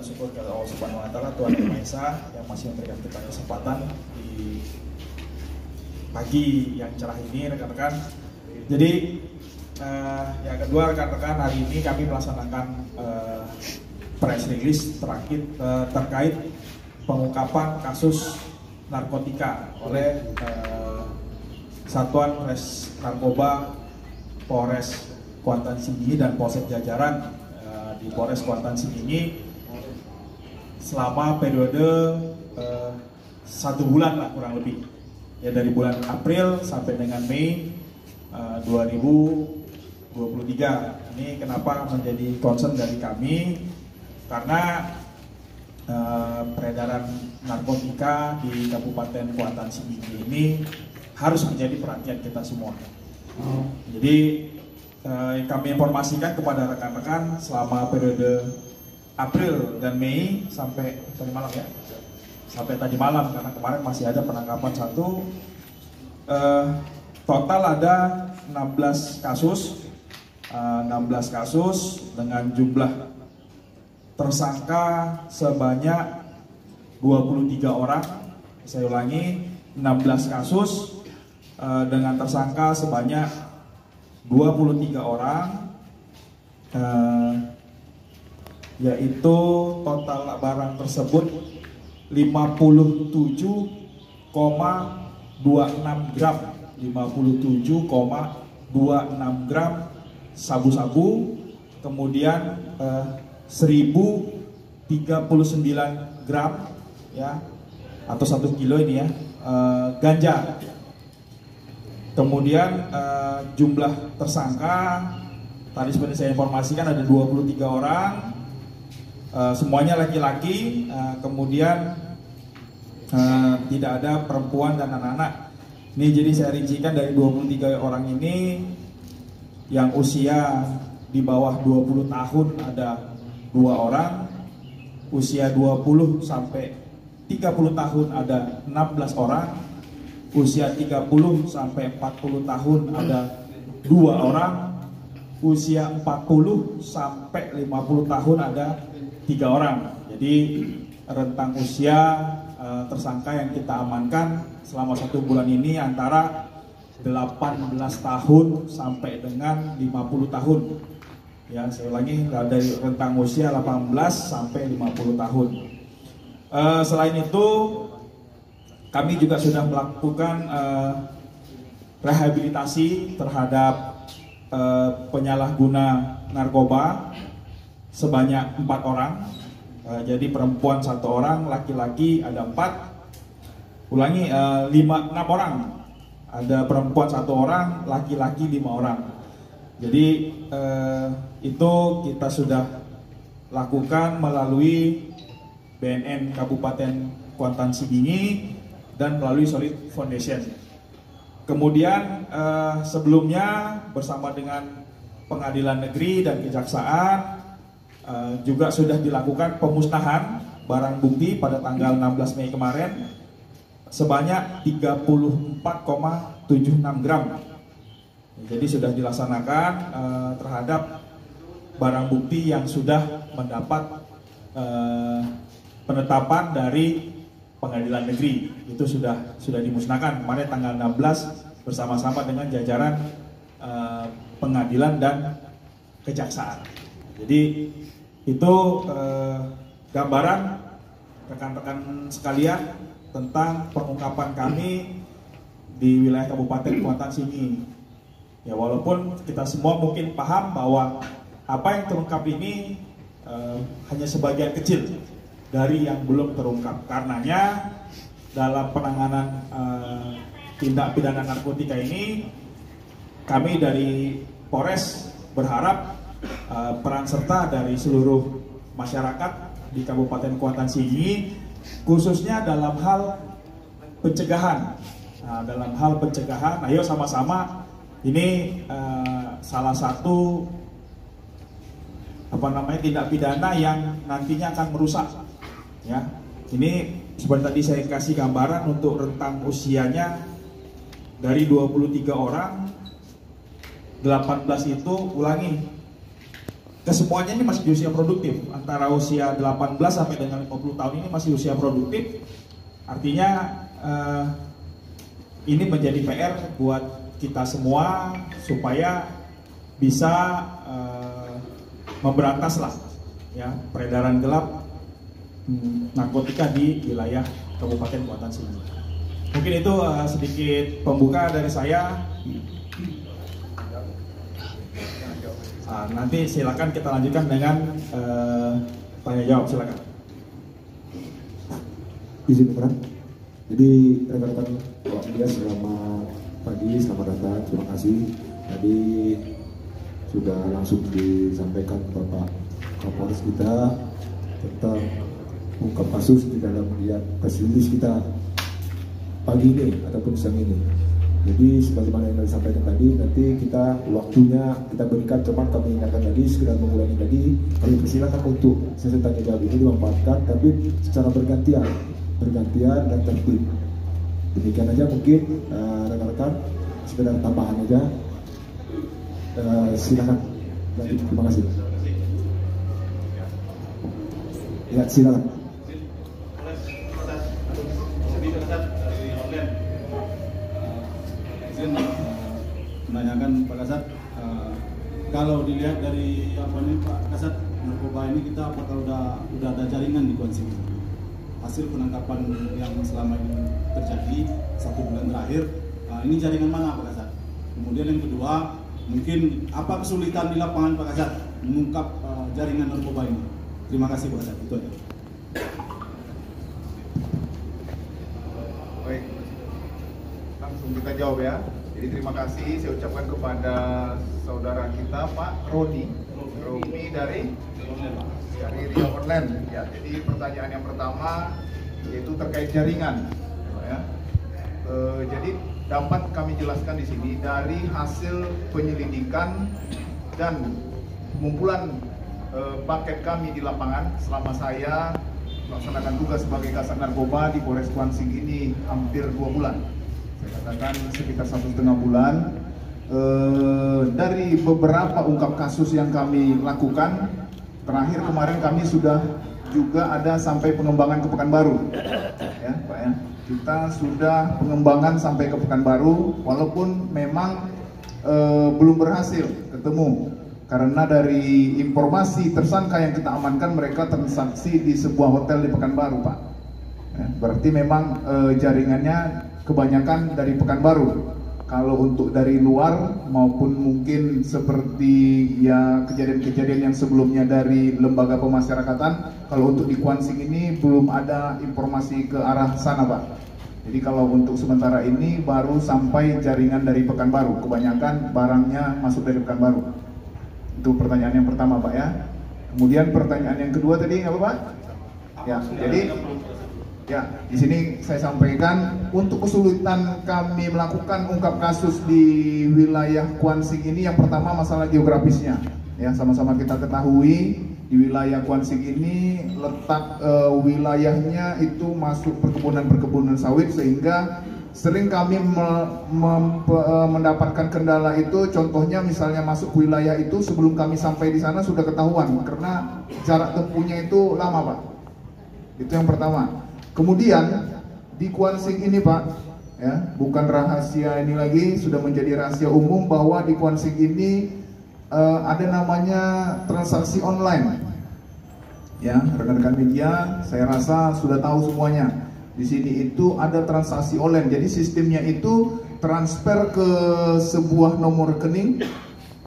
syukur kepada Allah Subhanahu Wa Taala, Tuhan Yang Maha Esa yang masih memberikan kita kesempatan di pagi yang cerah ini, rekan-rekan. Jadi yang kedua, rekan-rekan, hari ini kami melaksanakan press release terkait pengungkapan kasus narkotika oleh Satuan Res Narkoba Polres Kuantan Sengingi dan Polsek jajaran di Polres Kuantan Sengingi selama periode 1 bulan lah kurang lebih, ya, dari bulan April sampai dengan Mei 2023. Ini kenapa menjadi concern dari kami, karena peredaran narkotika di Kabupaten Kuantan Sengingi ini harus menjadi perhatian kita semua. Jadi kami informasikan kepada rekan-rekan selama periode April dan Mei sampai tadi malam, ya, sampai tadi malam, karena kemarin masih ada penangkapan satu. Total ada 16 kasus dengan jumlah tersangka sebanyak 23 orang. Saya ulangi, 16 kasus dengan tersangka sebanyak 23 orang, yaitu total barang tersebut 57,26 gram 57,26 gram sabu-sabu, kemudian 1039 gram, ya, atau 1 kilo ini, ya, ganja. Kemudian jumlah tersangka tadi seperti saya informasikan ada 23 orang, semuanya laki-laki, kemudian tidak ada perempuan dan anak-anak. Ini jadi saya rincikan, dari 23 orang ini yang usia di bawah 20 tahun ada 2 orang, usia 20 sampai 30 tahun ada 16 orang, usia 30 sampai 40 tahun ada 2 orang, usia 40 sampai 50 tahun ada 3 orang. Jadi rentang usia tersangka yang kita amankan selama 1 bulan ini antara 18 tahun sampai dengan 50 tahun. Ya, saya ulangi, dari rentang usia 18 sampai 50 tahun. Selain itu, kami juga sudah melakukan rehabilitasi terhadap penyalahguna narkoba sebanyak 4 orang. Jadi perempuan 1 orang, laki-laki ada 4. Ulangi, 6 orang. Ada perempuan 1 orang, laki-laki 5 orang. Jadi itu kita sudah lakukan melalui BNN Kabupaten Kuantan Sengingi dan melalui Solid Foundation. Kemudian sebelumnya bersama dengan Pengadilan Negeri dan Kejaksaan juga sudah dilakukan pemusnahan barang bukti pada tanggal 16 Mei kemarin sebanyak 34,76 gram. Jadi sudah dilaksanakan terhadap barang bukti yang sudah mendapat penetapan dari Pengadilan Negeri. Itu sudah dimusnahkan kemarin tanggal 16 bersama-sama dengan jajaran pengadilan dan kejaksaan. Jadi itu gambaran rekan-rekan sekalian tentang pengungkapan kami di wilayah Kabupaten Kuantan Sengingi. Ya, walaupun kita semua mungkin paham bahwa apa yang terungkap ini hanya sebagian kecil dari yang belum terungkap. Karenanya dalam penanganan tindak pidana narkotika ini, kami dari Polres berharap peran serta dari seluruh masyarakat di Kabupaten Kuantan Sengingi, khususnya dalam hal pencegahan. Dalam hal pencegahan, ayo sama-sama, ini salah satu tindak pidana yang nantinya akan merusak. Ya, ini seperti tadi saya kasih gambaran untuk rentang usianya dari 23 orang, 18 itu, ulangi, kesemuanya ini masih di usia produktif, antara usia 18 sampai dengan 50 tahun ini masih usia produktif. Artinya ini menjadi PR buat kita semua supaya bisa memberantas lah ya peredaran gelap narkotika di wilayah Kabupaten Muatan Singa. Mungkin itu sedikit pembuka dari saya. Nanti silakan kita lanjutkan dengan tanya jawab, silakan. Izin Pak. Jadi rekan-rekan awak media, selamat pagi, selamat datang, terima kasih. Tadi sudah langsung disampaikan Bapak Kapolres kita tentang ungkap kasus di dalam melihat press release kita pagi ini ataupun siang ini. Jadi sebagaimana yang disampaikan tadi, nanti kita waktunya kita berikan, cuman kami ingatkan lagi, sekedar mengulangi lagi, kami persilakan untuk sesi tanya jawab ini dimanfaatkan, tapi secara bergantian dan tertib. Demikian aja mungkin rekan-rekan, sekedar tambahan aja. Silakan lanjut, terima kasih. Ya, silakan. Menanyakan Pak Kasat, kalau dilihat dari apa nih Pak Kasat, narkoba ini kita apakah udah ada jaringan di Kuansing? Hasil penangkapan yang selama ini terjadi 1 bulan terakhir, ini jaringan mana Pak Kasat? Kemudian yang kedua, mungkin apa kesulitan di lapangan Pak Kasat mengungkap jaringan narkoba ini? Terima kasih Pak Kasat, itu aja. Baik, langsung kita jawab ya. Jadi terima kasih saya ucapkan kepada saudara kita Pak Romi dari Ria Online. Ya, jadi pertanyaan yang pertama yaitu terkait jaringan. Ya. Jadi dapat kami jelaskan di sini dari hasil penyelidikan dan pengumpulan paket kami di lapangan selama saya melaksanakan tugas sebagai Kasat Narkoba di Polres Kuansing ini hampir 2 bulan. Saya katakan sekitar 1,5 bulan. Dari beberapa ungkap kasus yang kami lakukan, terakhir kemarin kami sudah juga ada sampai pengembangan ke Pekanbaru, ya Pak ya. Kita sudah pengembangan sampai ke Pekanbaru, walaupun memang belum berhasil ketemu, karena dari informasi tersangka yang kita amankan mereka transaksi di sebuah hotel di Pekanbaru, Pak. Ya, berarti memang jaringannya kebanyakan dari Pekanbaru. Kalau untuk dari luar maupun mungkin seperti ya kejadian-kejadian yang sebelumnya dari lembaga pemasyarakatan, kalau untuk di Kuansing ini belum ada informasi ke arah sana, Pak. Jadi kalau untuk sementara ini baru sampai jaringan dari Pekanbaru, kebanyakan barangnya masuk dari Pekanbaru. Itu pertanyaan yang pertama, Pak ya. Kemudian pertanyaan yang kedua tadi apa, Pak? Ya, jadi ya, di sini saya sampaikan untuk kesulitan kami melakukan ungkap kasus di wilayah Kuansing ini, yang pertama masalah geografisnya. Ya, sama-sama kita ketahui di wilayah Kuansing ini letak wilayahnya itu masuk perkebunan sawit, sehingga sering kami mendapatkan kendala itu. Contohnya misalnya masuk ke wilayah itu, sebelum kami sampai di sana sudah ketahuan karena jarak tempuhnya itu lama, Pak. Itu yang pertama. Kemudian di Kuansing ini, Pak, ya, bukan rahasia ini lagi, sudah menjadi rahasia umum bahwa di Kuansing ini ada namanya transaksi online. Ya, rekan-rekan media, saya rasa sudah tahu semuanya. Di sini itu ada transaksi online. Jadi sistemnya itu transfer ke sebuah nomor rekening.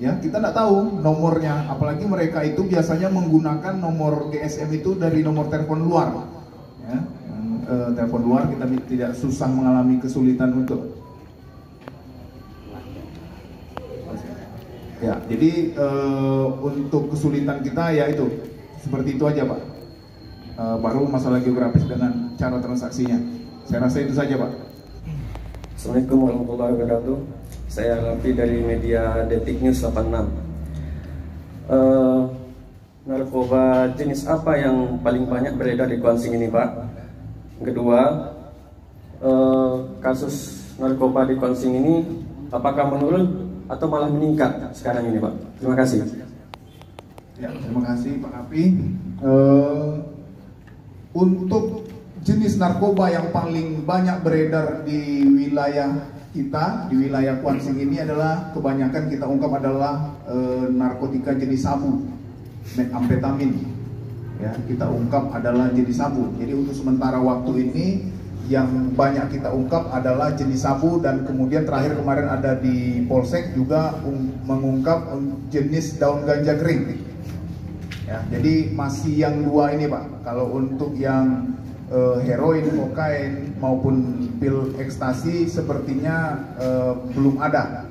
Ya, kita tidak tahu nomornya, apalagi mereka itu biasanya menggunakan nomor GSM itu dari nomor telepon luar. Ya. Telepon luar kita tidak susah mengalami kesulitan untuk ya, jadi untuk kesulitan kita ya itu seperti itu aja, Pak. Baru masalah geografis dengan cara transaksinya. Saya rasa itu saja, Pak. Assalamualaikum warahmatullahi wabarakatuh. Saya Rafi dari media Detik News 86. Narkoba jenis apa yang paling banyak beredar di Kuansing ini, Pak? Kedua, kasus narkoba di Kuansing ini apakah menurun atau malah meningkat sekarang ini, Pak? Terima kasih. Ya, terima kasih Pak Api. Untuk jenis narkoba yang paling banyak beredar di wilayah kita, di wilayah Kuansing ini adalah kebanyakan kita ungkap adalah narkotika jenis sabu, amfetamin. Ya, kita ungkap adalah jenis sabu. Jadi untuk sementara waktu ini yang banyak kita ungkap adalah jenis sabu, dan kemudian terakhir kemarin ada di Polsek juga mengungkap jenis daun ganja kering. Ya, jadi masih yang dua ini Pak. Kalau untuk yang heroin, kokain maupun pil ekstasi sepertinya belum ada.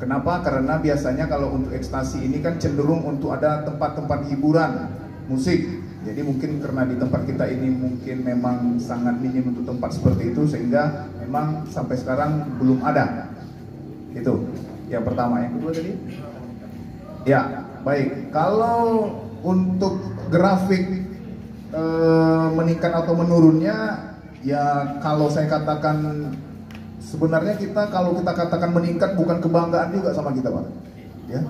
Kenapa? Karena biasanya kalau untuk ekstasi ini kan cenderung untuk ada tempat-tempat hiburan, musik. Jadi mungkin karena di tempat kita ini mungkin memang sangat minim untuk tempat seperti itu, sehingga memang sampai sekarang belum ada. Itu yang pertama. Yang kedua tadi? Ya, baik. Kalau untuk grafik meningkat atau menurunnya, ya kalau saya katakan sebenarnya kalau kita katakan meningkat bukan kebanggaan juga sama kita Pak. Ya.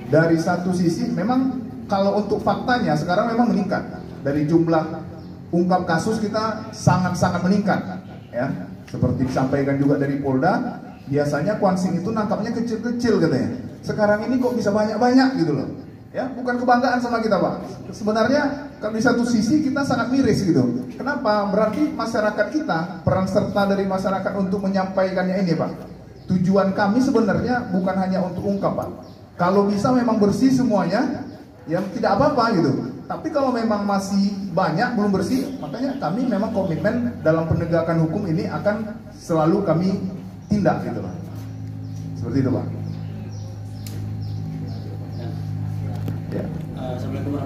Dari satu sisi memang kalau untuk faktanya sekarang memang meningkat. Dari jumlah ungkap kasus kita sangat-sangat meningkat, ya. Seperti disampaikan juga dari Polda, biasanya Kuansing itu nangkapnya kecil-kecil katanya. Sekarang ini kok bisa banyak-banyak gitu loh. Ya, bukan kebanggaan sama kita Pak. Sebenarnya kalau di satu sisi kita sangat miris gitu. Kenapa? Berarti masyarakat kita, peran serta dari masyarakat untuk menyampaikannya ini Pak. Tujuan kami sebenarnya bukan hanya untuk ungkap Pak. Kalau bisa memang bersih semuanya, ya tidak apa-apa gitu. Tapi kalau memang masih banyak belum bersih, makanya kami memang komitmen dalam penegakan hukum ini akan selalu kami tindak gitu Pak. Seperti itu Pak. Ya. Assalamualaikum